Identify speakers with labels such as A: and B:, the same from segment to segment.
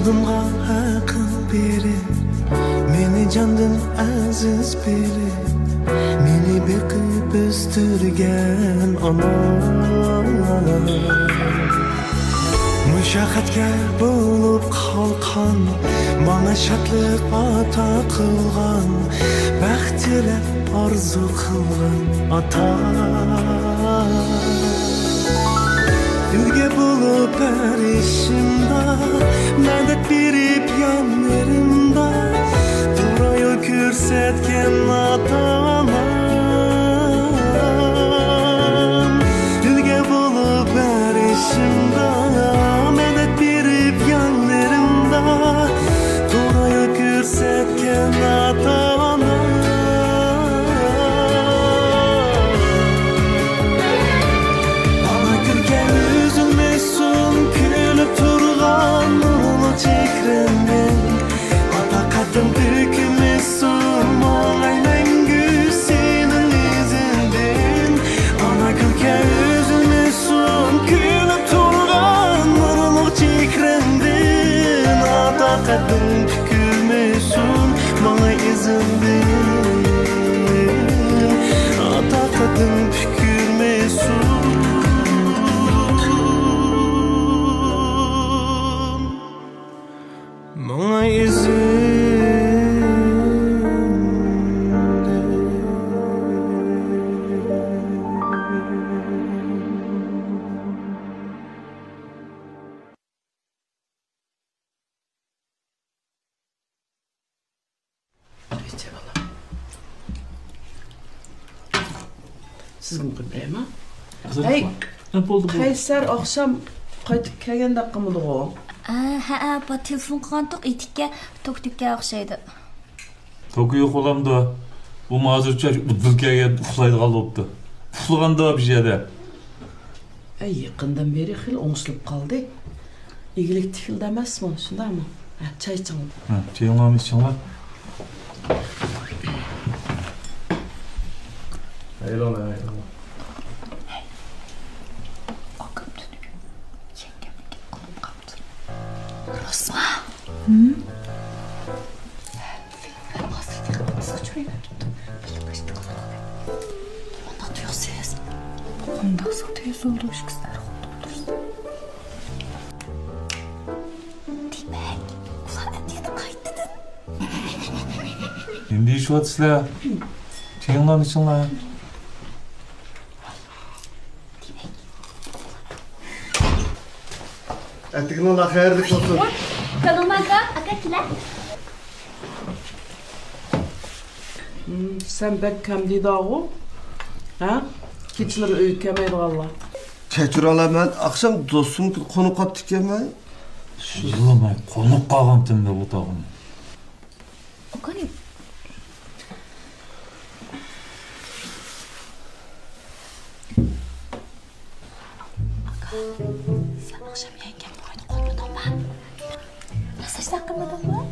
A: Vücudumga akıl berip, meni candan aziz berip, meni bekip östürgen anam. Müşakkatga bolup kalkan, bana şatlık ata kılgan, baxt tilep arzu kılgan ata. Ülge bulup erişimda, medet berip yanlarımda, doğru yol körsetken ata-anam. Ülge bulup erişimda, medet berip yanlarımda, doğru yol körsetken ata-anam. Çekrenden adakadım dökülmesin Mağay mengü senin izinden Ana gülke üzülmesin Külüp turgan nurluk çekrenden Adakadım dökülmesin Mağay izinden Adakadım dökülmesin Bana
B: Sizin kıbrayma? Hey, Kaysar akşam qaytib kelganda qımıdı o.
C: Ha, bu telefon qantoq etikka toktukka o'xshaydi.
D: Toki yo'q olamda. Bu hozircha Dilkaga uxlaydi qolibdi. Uxlaganda bir yerda.
B: Yaqindan beri xil o'ng'ishilib qoldi. Egilik tikildi emasmi, shundaymi? Choy iching.
D: Ha, choyinglarni ichinglar. Hayron.
C: Rosma. Filmler bahsediyor. Saçmayı tuttu. Ondan duyuyorsunuz. Ondan satıyor olmuş kızlar. Demek. Ulan diye de kayıtladın.
D: Şimdi iş vatsızlar. Çayınlarını içinler.
E: Ettiğin Allah hayırlık olsun.
C: Kalın baka, akakiler.
B: Sen bekkem dağı. Ha? Keçileri öykemeydi valla.
E: Keçiranlar ben akşam dostum konu kaptık yemeği.
D: Yılamay, konuk kalgan tümde bu tağım.
C: Okani. Sen akşam yengem boyunu koymadın mı? Nasıl sakınmadın mı?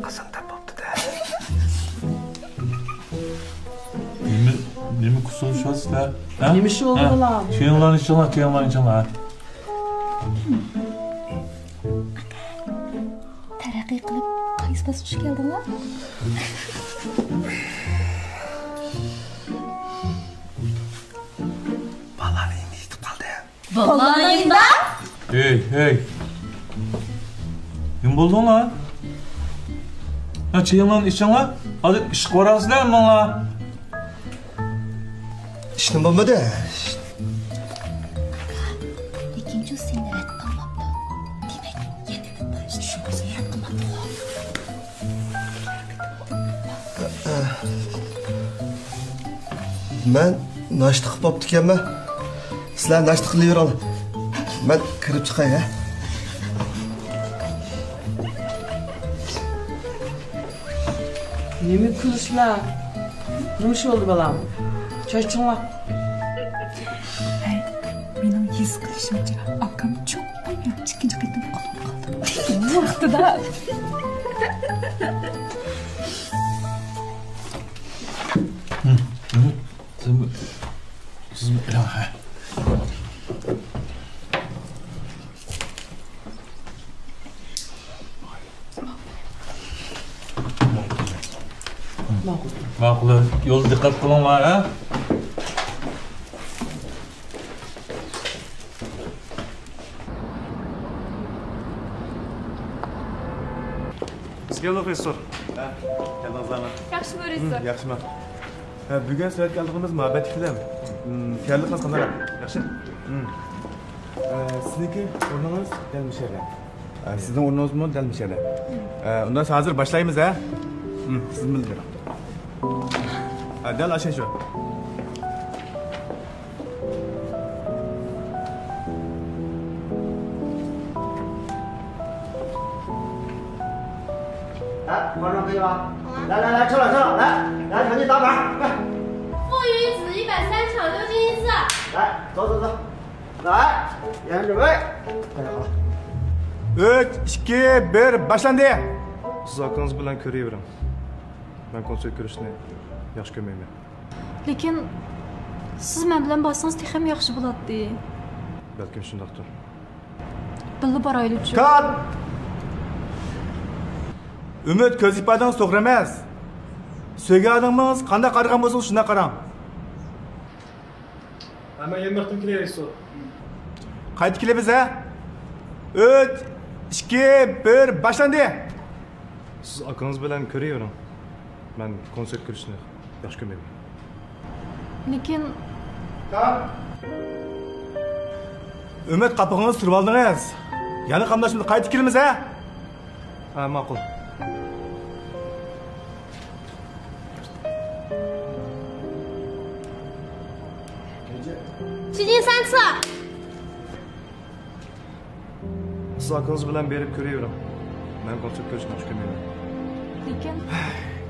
E: Kızım da buldu da.
D: Nemi kusuruşasızlar?
B: Nemiş oldu lan?
D: Çayınlarını içinler, çayınlarını içinler.
C: Taraqqiy qilib qaysi bosqichga keldinglar?
E: Balanayım yitip kaldı ya.
C: Balanayım da?
D: Hey. Kim buldun lan? Ha, çayınlarını içinler. Hadi iş koyarızlar mı lan?
E: İşte bulmadı.
C: İkinci seni ret qilmabdi. Demek yeniden barıştı. Şu kızı ret qilmabdi.
E: Ben naştı kıpap dikenme. Sizler naştı kılıyor alın. Ben kırıp çıkayım ya.
B: Nemi kılışla? Nemiş oldu balam? Choy ichinglar.
F: Benim his qilishimcha akam çok chiqinchi qaytib qoldi. Bu vaqtida
D: Siz Ma'qul. Yo'lda diqqat qilinglar, ha?
G: Sizga professor. Keldiңizlarmi?
F: Yaxshi ko'rasiz.
G: Yaxshiman. Bugun sizlar keldiğimiz muhabbet film. Tayyorliqingiz qanday? Yaxshi. Sizniki o'rningiz dalmish yerda. Sizning o'rningizmi dalmish yerda. Undan hozir boshlaymiz, ha? Siz bildiring. Dal asha shu.
E: 来，撤了，来，成绩打板，来，
C: 父与子130场6进1次。
E: 来，走，来，演员准备，大家好。
G: 3, 2, 1, başlandı. Siz aklınız bilan ko'ravering. Men konsert ko'rishni yaxshi ko'rmayman.
F: Lekin siz men bilan borsangiz ham yaxshi bo'ladi.
G: Balkim shundaqdir.
F: Birga boraylik-chi.
G: Kat! Ümit ko'z ifadangiz to'g'ri emas. So'yganingiz qanday qaragan bo'lsangiz shunday qarang.
H: Men yemirdim kelayapsiz.
G: Qaytib kelamiz, ha? 3, 2, 1, başlandı. Siz aklınız bilan ko'ravering. Men konsert ko'rishni yaxshi ko'rmayman.
F: Lekin
G: Kat! Ümit qapig'ingizni surib oldingiz. Yana qanday shunda qaytib kelamiz, ha? Ha, ma'qul.
C: 7进3次。
G: Siz aklınız bilan berib ko'ravering. Men konsert ko'rishni yaxshi ko'rmayman.
F: lekin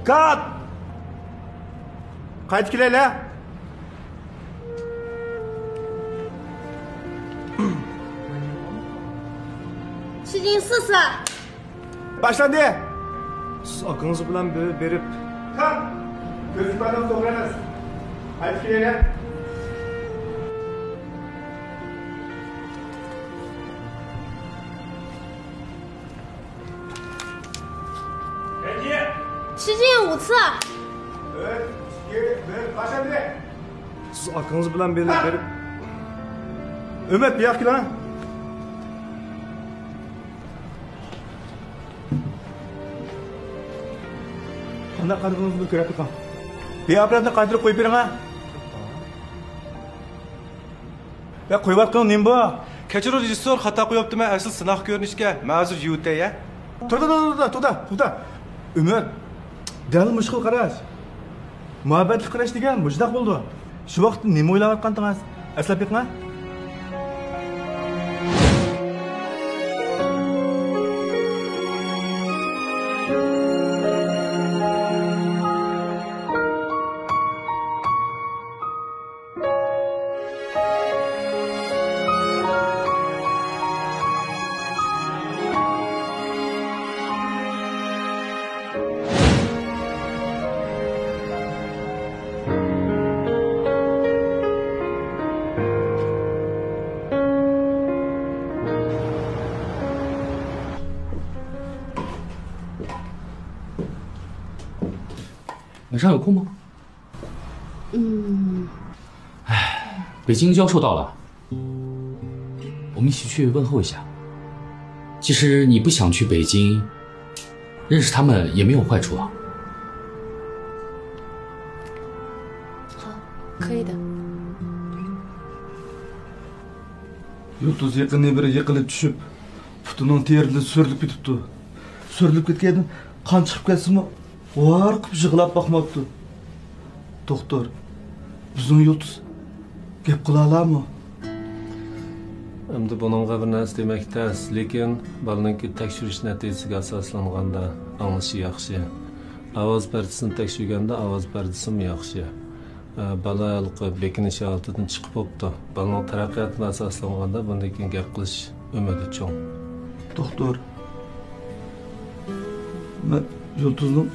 G: Kat! Qaytib kelaylar.7
C: 进4次。
G: Başlandı. Siz aklınız bilan berib. Kat! Ko'z ifadangizni to'g'ri emas. Qaytib kelaylar.7
C: 进5次。
G: 3, 2, 1, başlandı. Siz aklınız bilan berib. Ümit bir yoqqa lan. Qanday qarag'ingizni ko'rib turgan. Beabrani qaytarib qo'yib bering, ha? Ya qo'yayotgan nima bu?
H: Kechiring rejissor, xato qo'yibdiman. Asl sinaq ko'rinishga ma'zur yutay-ya.
G: To'xta. Ümit. Dal mushkul qarash. Muhabbatli qarash degan bu shunday bo'ldi. Shu vaqt nima o'ylayotgandingiz? Eslab yiqma.
I: 晚上有空吗？北京教授到了，我们一起去问候一下。其实你不想去北京，认识他们也没有坏处啊。
F: 好，可以的。
E: Yulduz yaqindan beri yiqilib tushib, putining terisi so'rilib ketibdi. So'rilib ketgandan qon chiqib ketsinmi? Varqib yig'lab boqmabdi. Doktor, bizning Yulduz gap qila oladimi?
J: Endi buningga bir narsa demak tez, lekin bolaninki tekshirish natijasiga asoslanganda anglishi yaxshi. Ovoz pardasini tekshirganda ovoz pardasi yaxshi. Bola bekinish holatidan chiqib bo'libdi. Bolaning taraqqiyotini asoslanganda bundan keyin gap qilish umidi cho'ng.
E: Doktor, men Yulduzning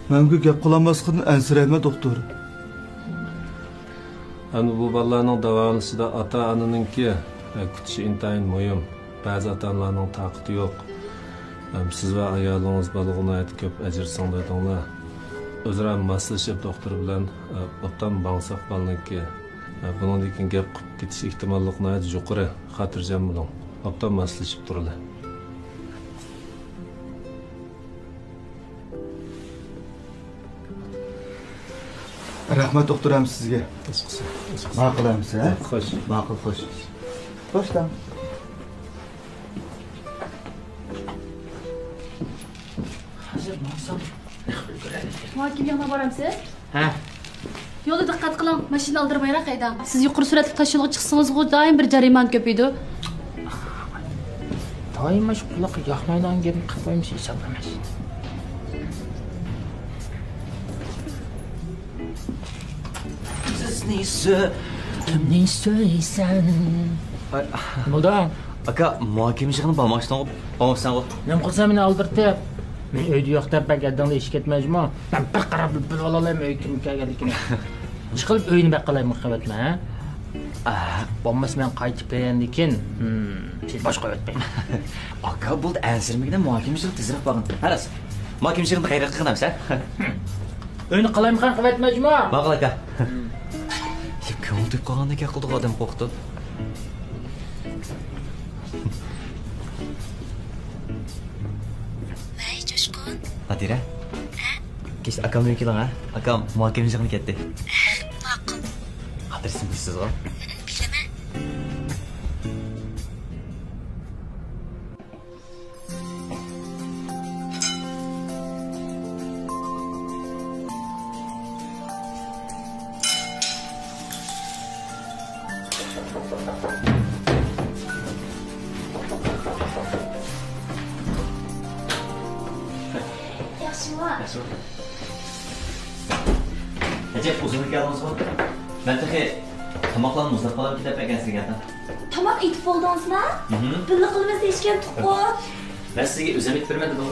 E: menga gap qilolmasligini ansirayman, doktor.
J: Endi bu bolalarning davolanishida ota-onaninki kutishi intayin muhim. Ba'zi ota-onalarning taqati yo'q. Siz va ayolingiz balog'ini aytib ko'p ajr singdirdinglar. O'zaro maslashib doktor bilan obdan bangsoq balniki. Bundan keyin gap qilib ketish ehtimolligini yuqori xotirjam bo'ling. Obdan maslashib turlar.
E: Rahmat doktoram sizga. Ma'qulamiz, ha?
J: Xo'sh.
E: Ma'qul, xo'sh. Xo'shdan.
C: Muhakim yana boramsiz?
K: Ha.
C: Yo'lda diqqat qiling, mashina oldirmayroq haydang. Siz yuqori suratli tosh yo'lga chiqsangiz, doim bir jarimani ko'paydi.
K: Doim shu quloqqa yoqmaydigan gapni qilib qo'ymish hisoblamas. Kimni so'ysan? Bo'ldi.
L: Aka, muhokama ishini bormoqsan qo'y.
K: Nima qilsam meni oldirtib. Men uyda yo'q deb bagadonda ish ketmayman. Men bir qarab bilib olalayman uy kim kelganligini. Chiqib uyni baqalayman qabatma, ha? Bo'lmasa men qaytib kelgandan keyin, siz bosh qo'yatmayman.
L: Aka, bu ansirmigidan muhokama ishini tezroq borgin. Haras. Muhokama ishini qayerga qilamiz, ha?
K: Uyni qalayman qan qabatmayman.
L: Ma'qul aka. Ko'ngil deb qolganda aka qildi odam qo'rqdi.
C: Voy, Joshqon.
L: Adira. Kesh akamga keling, ha? Akam muhokama ishini ketdi.
C: Ma'qul.
L: Xotirsin siz-ku.
C: Bilaman.
L: Yaxshimi? Ajab uzun keldingizmi? Men taxi tomoqlarni muzlab qolib ketib ekansiz.
C: Tomoq itib bo'ldingizmi? Birga qilmas deyishgan tuqqu.
L: Men sizga o'zim aytib bermadim-ku.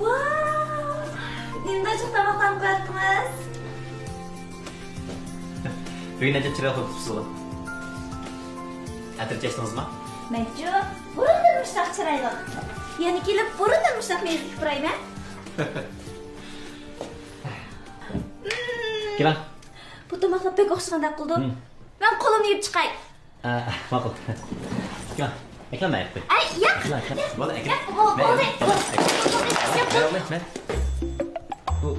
C: Vau! Endi shu tomoqdan qo'yapmiz.
L: Bugun ajab chiroq o'tibsiz. Atir chechdingizmi?
C: Menchu, burundan mushtaq chiraydi. Yana kelib burundan mushtaq mezlik burayman.
L: Keling.
C: Bu tomoqlar pek o'xshagandek qildi. Men qo'limni yuvib chiqay.
L: Ma'qul. Keling. Akam aytdi.
C: Ay, yo'q.
L: Bo'ldi, aka. Men. Bu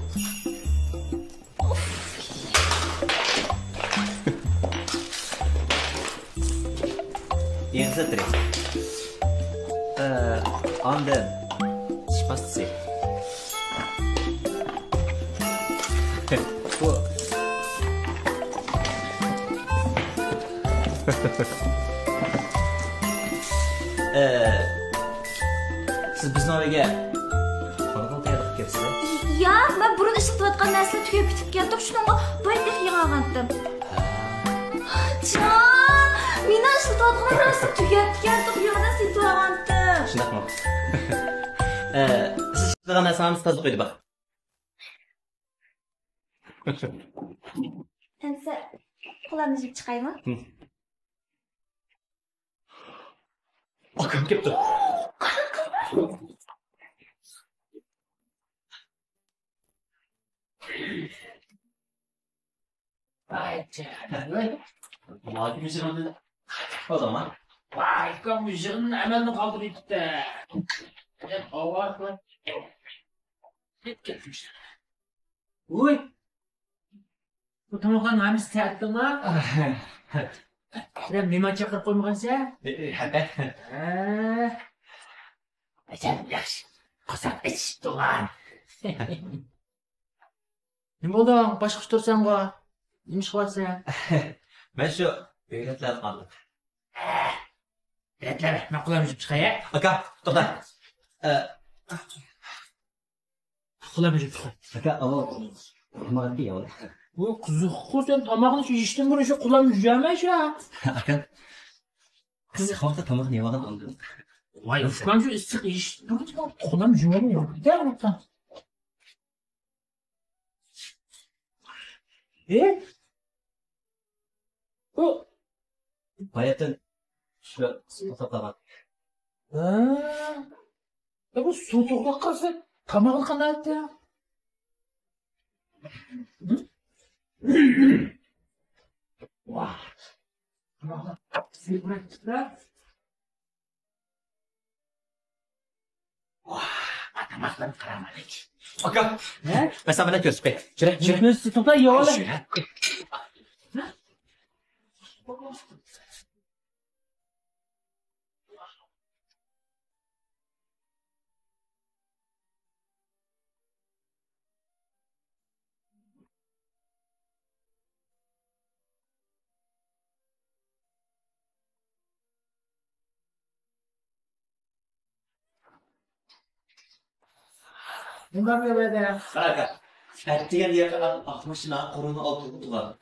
L: Endi tre. Ondan spassi. Bu siz bizni oraga qanday tayyorlab kelsiz?
C: Yo'q, men burun ishlatayotgan narsa tugab bitib keldim. Shunga baytda yig'agandim. Jon, meni ishlatayotgan narsa tugab keldim. Yo'qdan setagandim.
L: Shunaqmi? Siz ishlatgan narsamiz tozalab qo'ydi bak.
C: Endi qo'limni yuvib chiqaymi?
L: Akam kelibdi. Muhokama ishini odamlar.
K: Vay, kom yig'in amalni qoldiribdi. Deb ovoz qilib ketmiş. Uy. Bu tomoqlarni hamisi tayyormi? Sen nima chaqirib qo'ymagansan? Ajab yaxshi. Qosab ichibdi lan. Nima bo'ldi? Boshqa ish tursan-ku. Nima ish qilyapsan?
L: Men shu o'ylatlarni oldim.
K: O'ylatlar, men qo'limni yuvib chiqay.
L: Aka, to'xta.
K: Qo'limni yuvib chiqay.
L: Aka, avval nima deyapti?
K: Bu qiziq-ku, sen tomoqni shu yeyishdan burun shu qo'limni yuvamaysan.
L: Aka, qiziq vaqtda tomoqni yevagan oldim.
K: Voy, ufman shu issiq yeyishdan burun qo'limni yuvamaysan. Bu
L: Hayatın şu fotoğraflar.
K: bu suv to'xtab qolsa tomog'ini qanday etdi? Vah.
L: Aka. Ben sana ne göz be. Şöyle.
K: Nasıl topa yola.
L: Şöyle.
K: Bundan ne böyle?
L: Aka. Ertegen diye kadar akmışına korunu altı kutular.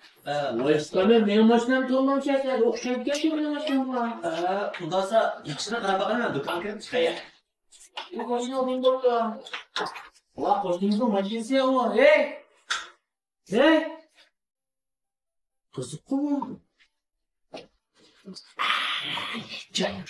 K: O eskiden benim başımdan tolmam çekti. Okşayıp geçiyor benim başımdan var.
L: Bundan sonra yakışına kadar bakalım ben dükkan kırıp çıkaya.
K: Bu başına olayım burada. Allah koştuğumuzun makinesi ya o. Hey! Hey! Kızık mı? Çay.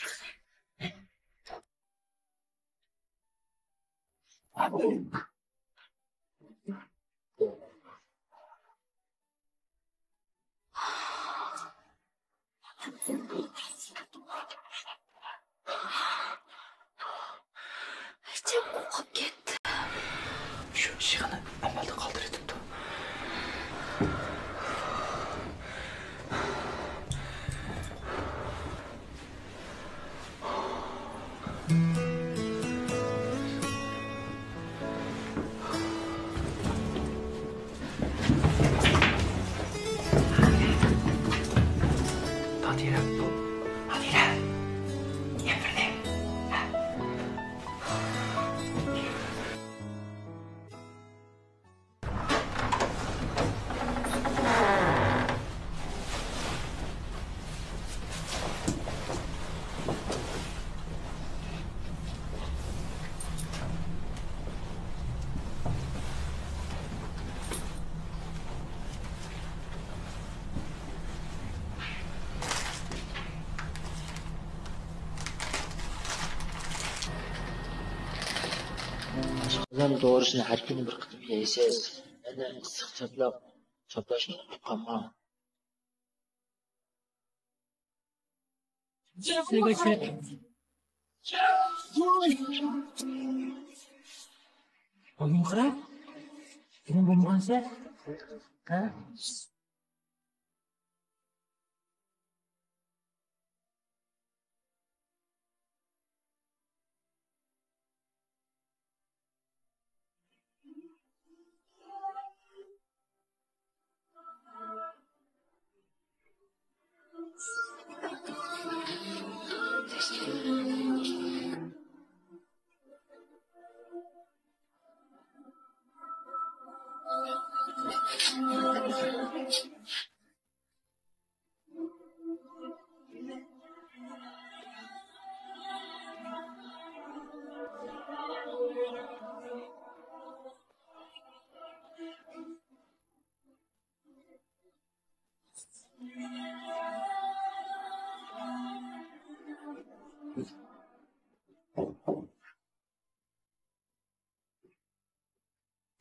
C: İçim kokub ketdi.
L: Şu işini evvelde kaldır etipti. Nadire. Nadire. Yemirli.
K: Qizim to'g'risini har kuni bir qilib yeysiz. Yana issiq choplashni unutib qolma. Oyun qara. Nima bo'lmasa? Ha?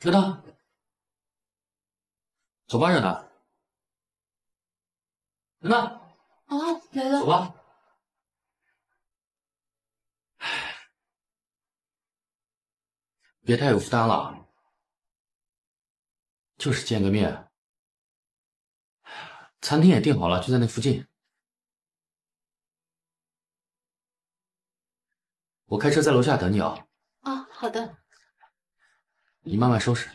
I: 知道。走吧，热娜。热娜，
C: 啊，来了。
I: 走吧。别太有负担了，就是见个面。餐厅也订好了，就在那附近。我开车在楼下等你啊。
C: 啊，好的。
I: 你慢慢收拾。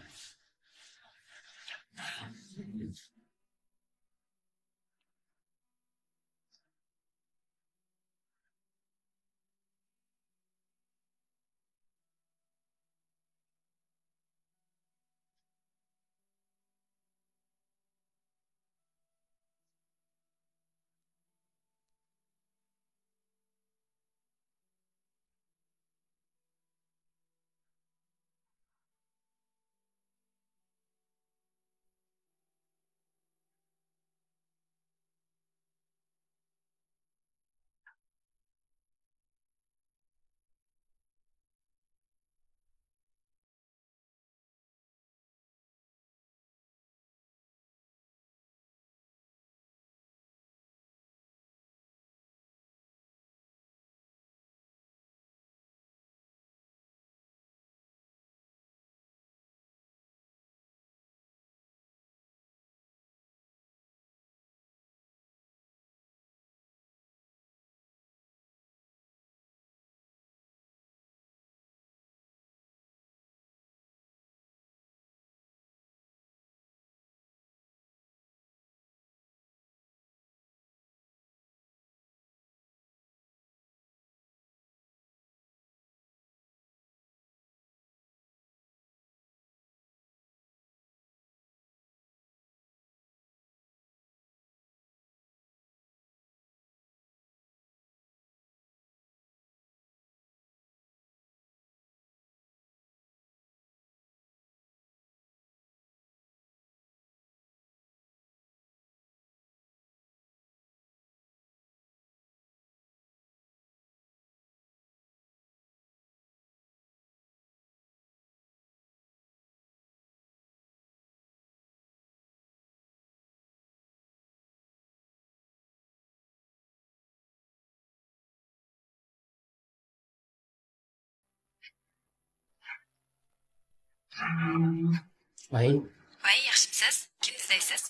K: Voy,
F: yaxshimisiz? Kim izlaysiz?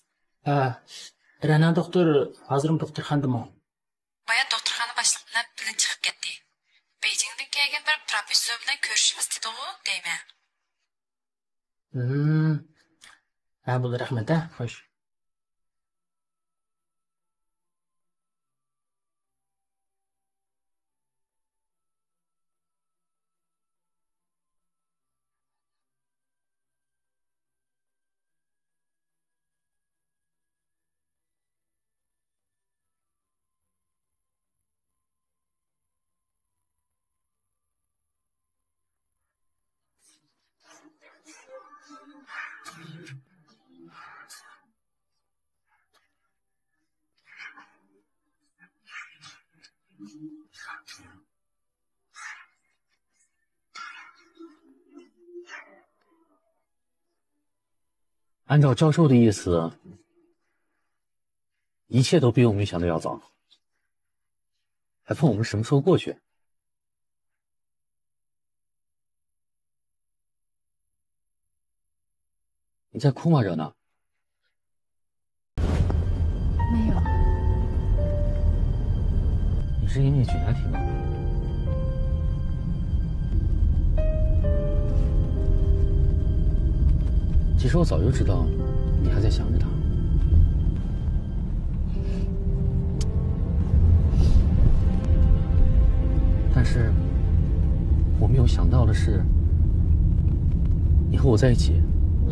K: Rana doktor, hozir doktorxonadami?
F: Boya doktorxona boshliq bilan bilan chiqib ketdi. Beijingdan kelgan bir professor bilan ko'rishimiz dedi-ku, deyman.
K: Bo'ldi, rahmat, xo'sh.
I: 按照教授的意思，一切都比我们想的要早，还问我们什么时候过去。你在哭吗，惹娜？
C: 没有。
I: 你是因为举难题吗？其实我早就知道，你还在想着他。但是我没有想到的是，你和我在一起，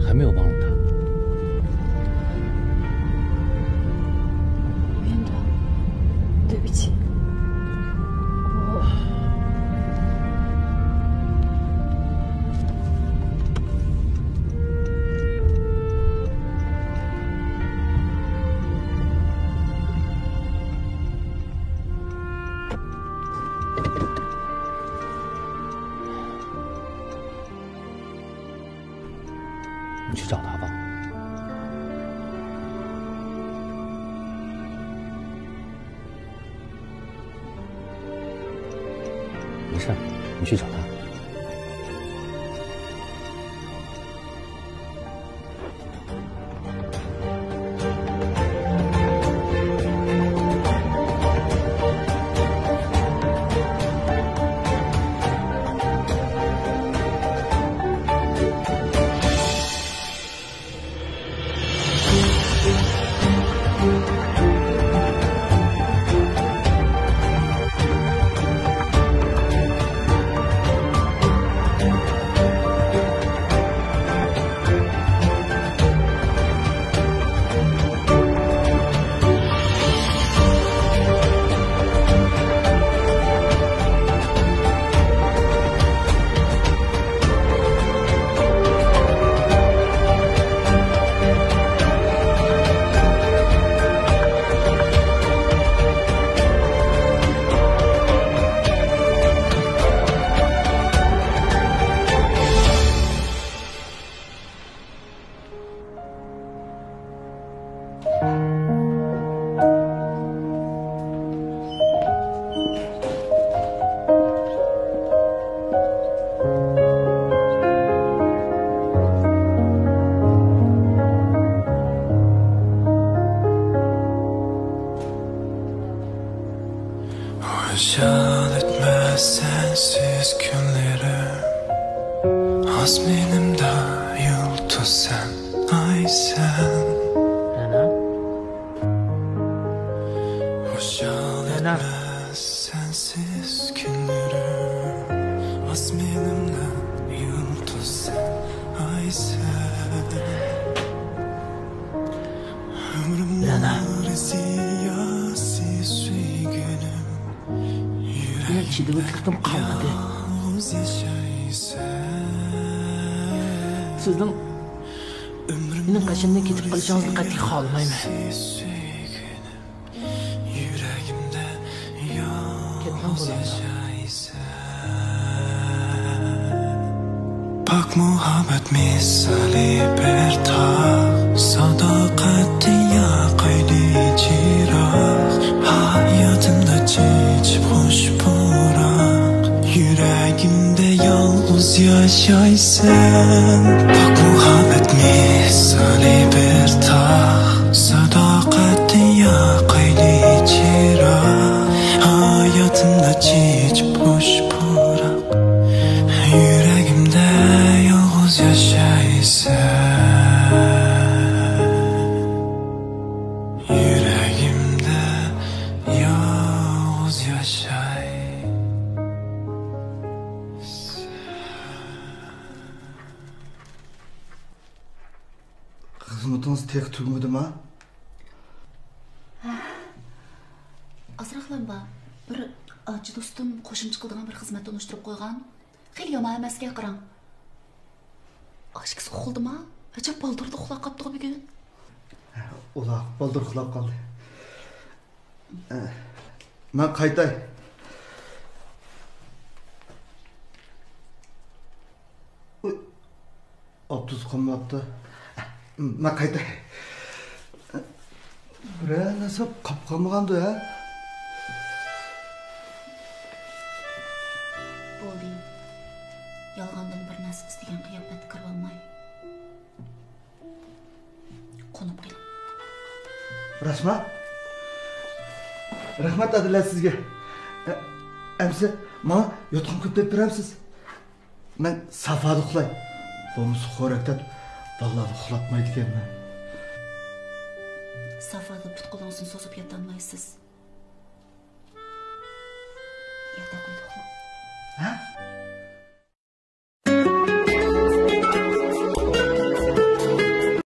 I: 还没有忘了他。
C: 院长，对不起，
I: 你去找他吧。没事，你去找他。
A: Şan etmez sensiz günlerim Azminimde yıldız sen, ay sen Şan etmez sensiz günlerim Azminimde yıldız sen, ay sen Ömrümün ziyası suygunum
K: Elçide o'tirdim qolmadi. Sizning mening qashimdan ketib qolishingizni qat'iy xohlamayman. Ketmam bo'ladi.
A: Bak muhabbet misali bir tağ Sadakati ya qayli cirak Hayatımda çiçip hoş burak Yüreğimde yalnız yolg'iz yashaysan. Bak muhabbet misali bir tog', sadoqatni yoqayli chiroq. Hayotimda chech bo'sh puroq, yuragimda yolg'iz yashaysan. Yuragimda yolg'iz yashay.
E: Xizmatınız tek tugmadi mi?
C: Azraqlanba. Bir acı dostum qo'shimcha qildigan bir xizmat unishtirib qo'ygan. Xeyli yomon emasga qarang. Aşkısı oxuldimi? Acab baldırda uxlab qapti bugun.
E: Ular baldır uxlab qoldi. Men qaytay. Abduz qolmabdi. Men qaytay. Biror narsa qolib qolmagandi, ha?
C: Bo'ldi. Yolg'ondan bir narsa istagan qiyofatga kirib olmay. Qo'nib qo'ydim.
E: Rasma. Rahmat Adila sizga. Amsa, mana yotqin ko'p beramiz. Men safada uxlay. Bo'lmasa xo'rakdan vallahi uxlatmaydi ekanman.
C: Safada putqulonsin so'zib yotolmaysiz. Yerda qo'yib uxlang.
E: Ha?